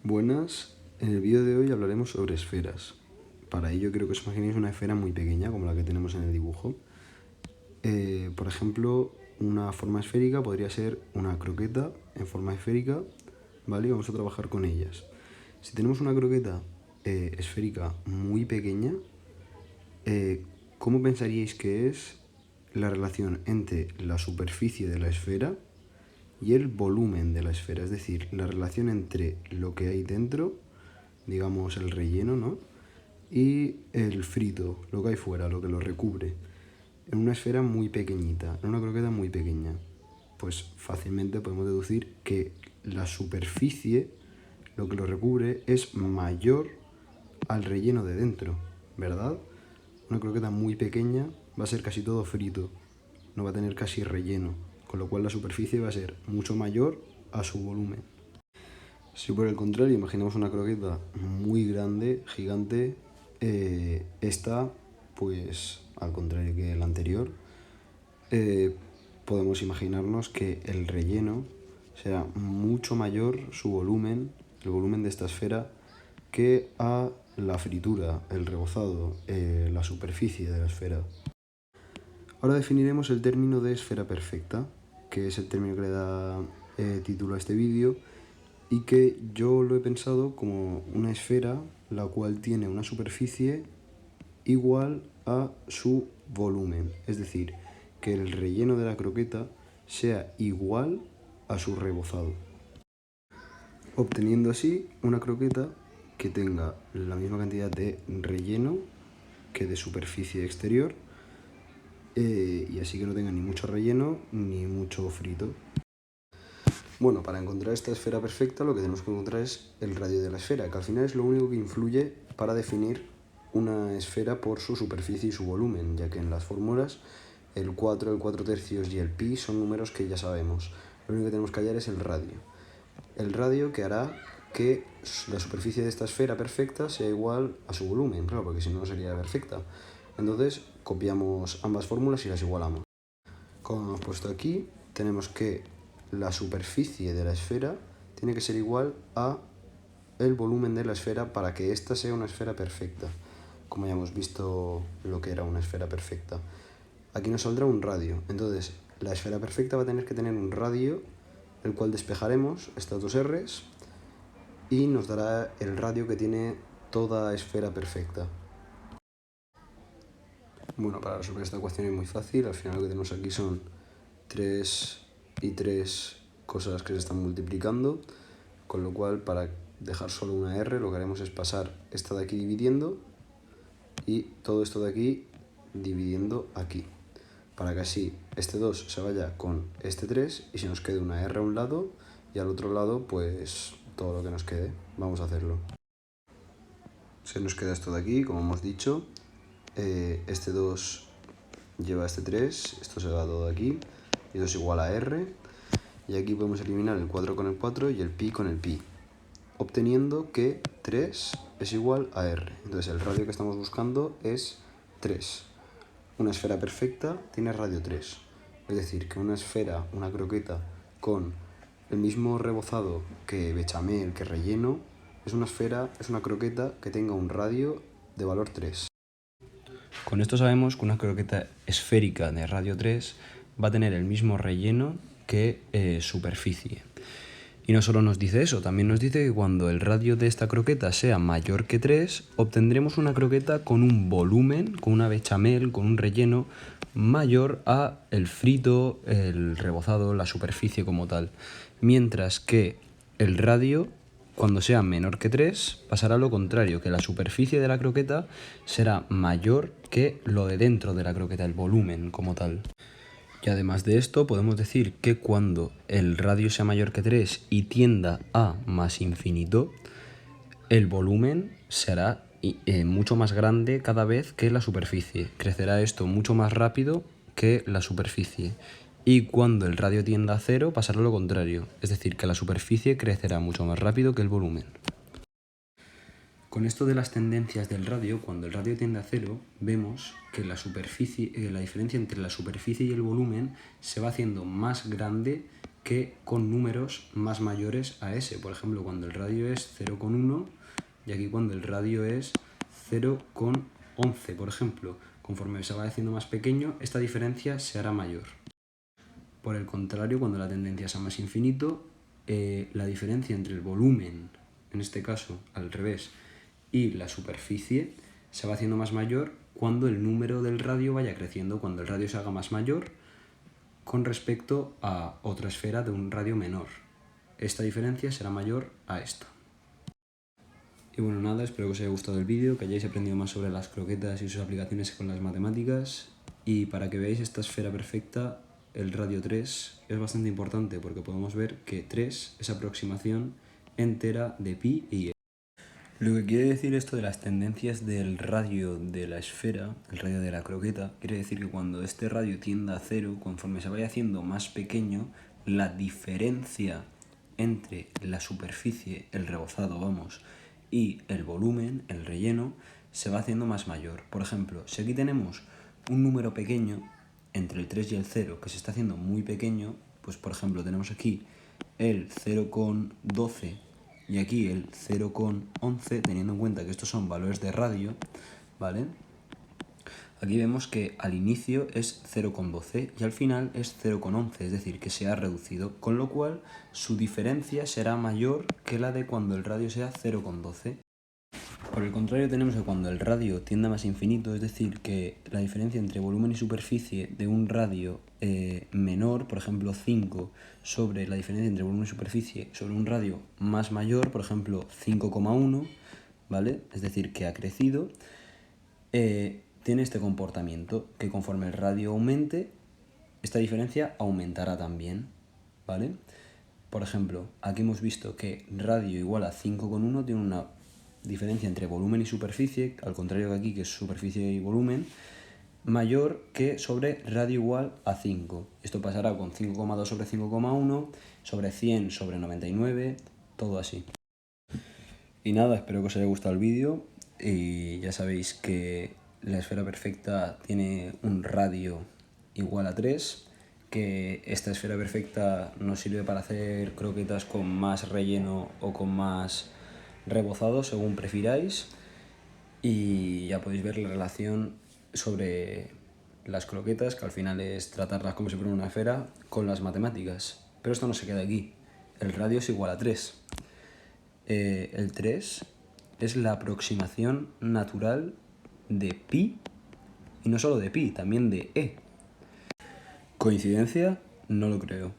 Buenas, en el vídeo de hoy hablaremos sobre esferas. Para ello quiero que os imaginéis una esfera muy pequeña como la que tenemos en el dibujo. Por ejemplo, una forma esférica podría ser una croqueta en forma esférica, ¿vale? Y vamos a trabajar con ellas. Si tenemos una croqueta esférica muy pequeña, ¿cómo pensaríais que es la relación entre la superficie de la esfera y el volumen de la esfera? Es decir, la relación entre lo que hay dentro, digamos el relleno, ¿no?, y el frito, lo que hay fuera, lo que lo recubre, en una esfera muy pequeñita, en una croqueta muy pequeña. Pues fácilmente podemos deducir que la superficie, lo que lo recubre, es mayor al relleno de dentro, ¿verdad? Una croqueta muy pequeña va a ser casi todo frito, no va a tener casi relleno, con lo cual la superficie va a ser mucho mayor a su volumen. Si por el contrario imaginamos una croqueta muy grande, gigante, esta, pues al contrario que el anterior, podemos imaginarnos que el relleno será mucho mayor su volumen, el volumen de esta esfera, que a la fritura, el rebozado, la superficie de la esfera. Ahora definiremos el término de esfera perfecta, que es el término que le da título a este vídeo, y que yo lo he pensado como una esfera la cual tiene una superficie igual a su volumen, es decir, que el relleno de la croqueta sea igual a su rebozado, obteniendo así una croqueta que tenga la misma cantidad de relleno que de superficie exterior, y así que no tenga ni mucho relleno ni mucho frito. Bueno, para encontrar esta esfera perfecta lo que tenemos que encontrar es el radio de la esfera, que al final es lo único que influye para definir una esfera por su superficie y su volumen, ya que en las fórmulas el 4, el 4 tercios y el pi son números que ya sabemos. Lo único que tenemos que hallar es el radio. El radio que hará que la superficie de esta esfera perfecta sea igual a su volumen, claro, porque si no, no sería perfecta. Entonces copiamos ambas fórmulas y las igualamos. Como hemos puesto aquí, tenemos que la superficie de la esfera tiene que ser igual a el volumen de la esfera para que ésta sea una esfera perfecta, como ya hemos visto lo que era una esfera perfecta. Aquí nos saldrá un radio, entonces la esfera perfecta va a tener que tener un radio, el cual despejaremos estas dos r's, y nos dará el radio que tiene toda esfera perfecta. Bueno, para resolver esta ecuación es muy fácil. Al final lo que tenemos aquí son 3 y 3 cosas que se están multiplicando, con lo cual para dejar solo una r lo que haremos es pasar esta de aquí dividiendo y todo esto de aquí dividiendo aquí, para que así este 2 se vaya con este 3 y se nos quede una r a un lado y al otro lado pues todo lo que nos quede. Vamos a hacerlo. Se nos queda esto de aquí, como hemos dicho. Este 2 lleva este 3, esto se va todo de aquí, y 2 igual a r, y aquí podemos eliminar el 4 con el 4 y el pi con el pi, obteniendo que 3 es igual a r. Entonces el radio que estamos buscando es 3. Una esfera perfecta tiene radio 3, es decir, que una esfera, una croqueta con el mismo rebozado que bechamel, que relleno, es una esfera, es una croqueta que tenga un radio de valor 3. Con esto sabemos que una croqueta esférica de radio 3 va a tener el mismo relleno que superficie. Y no solo nos dice eso, también nos dice que cuando el radio de esta croqueta sea mayor que 3, obtendremos una croqueta con un volumen, con una bechamel, con un relleno mayor a el frito, el rebozado, la superficie como tal. Mientras que el radio, cuando sea menor que 3, pasará lo contrario, que la superficie de la croqueta será mayor que lo de dentro de la croqueta, el volumen como tal. Y además de esto podemos decir que cuando el radio sea mayor que 3 y tienda a más infinito, el volumen será mucho más grande cada vez que la superficie. Crecerá esto mucho más rápido que la superficie. Y cuando el radio tienda a 0 pasará lo contrario, es decir, que la superficie crecerá mucho más rápido que el volumen. Con esto de las tendencias del radio, cuando el radio tiende a 0, vemos que la diferencia entre la superficie y el volumen se va haciendo más grande que con números más mayores a ese. Por ejemplo, cuando el radio es 0,1 y aquí cuando el radio es 0,11, por ejemplo. Conforme se va haciendo más pequeño, esta diferencia se hará mayor. Por el contrario, cuando la tendencia es a más infinito, la diferencia entre el volumen, en este caso al revés, y la superficie se va haciendo más mayor cuando el número del radio vaya creciendo, cuando el radio se haga más mayor con respecto a otra esfera de un radio menor. Esta diferencia será mayor a esta. Y bueno, nada, espero que os haya gustado el vídeo, que hayáis aprendido más sobre las croquetas y sus aplicaciones con las matemáticas. Y para que veáis esta esfera perfecta, el radio 3 es bastante importante porque podemos ver que 3 es aproximación entera de pi y e. Lo que quiere decir esto de las tendencias del radio de la esfera, el radio de la croqueta, quiere decir que cuando este radio tienda a 0, conforme se vaya haciendo más pequeño, la diferencia entre la superficie, el rebozado, vamos, y el volumen, el relleno, se va haciendo más mayor. Por ejemplo, si aquí tenemos un número pequeño, entre el 3 y el 0, que se está haciendo muy pequeño, pues por ejemplo tenemos aquí el 0,12 y aquí el 0,11, teniendo en cuenta que estos son valores de radio, ¿vale? Aquí vemos que al inicio es 0,12 y al final es 0,11, es decir, que se ha reducido, con lo cual su diferencia será mayor que la de cuando el radio sea 0,12. Por el contrario, tenemos que cuando el radio tiende a más infinito, es decir, que la diferencia entre volumen y superficie de un radio menor, por ejemplo 5, sobre la diferencia entre volumen y superficie sobre un radio más mayor, por ejemplo 5,1, ¿vale? Es decir, que ha crecido, tiene este comportamiento, que conforme el radio aumente, esta diferencia aumentará también, ¿vale? Por ejemplo, aquí hemos visto que radio igual a 5,1 tiene una diferencia entre volumen y superficie, al contrario que aquí, que es superficie y volumen, mayor que sobre radio igual a 5. Esto pasará con 5,2 sobre 5,1, sobre 100 sobre 99, todo así. Y nada, espero que os haya gustado el vídeo y ya sabéis que la esfera perfecta tiene un radio igual a 3, que esta esfera perfecta nos sirve para hacer croquetas con más relleno o con más rebozado, según prefiráis, y ya podéis ver la relación sobre las croquetas, que al final es tratarlas como si fuera una esfera, con las matemáticas. Pero esto no se queda aquí, el radio es igual a 3. El 3 es la aproximación natural de pi, y no solo de pi, también de e. ¿Coincidencia? No lo creo.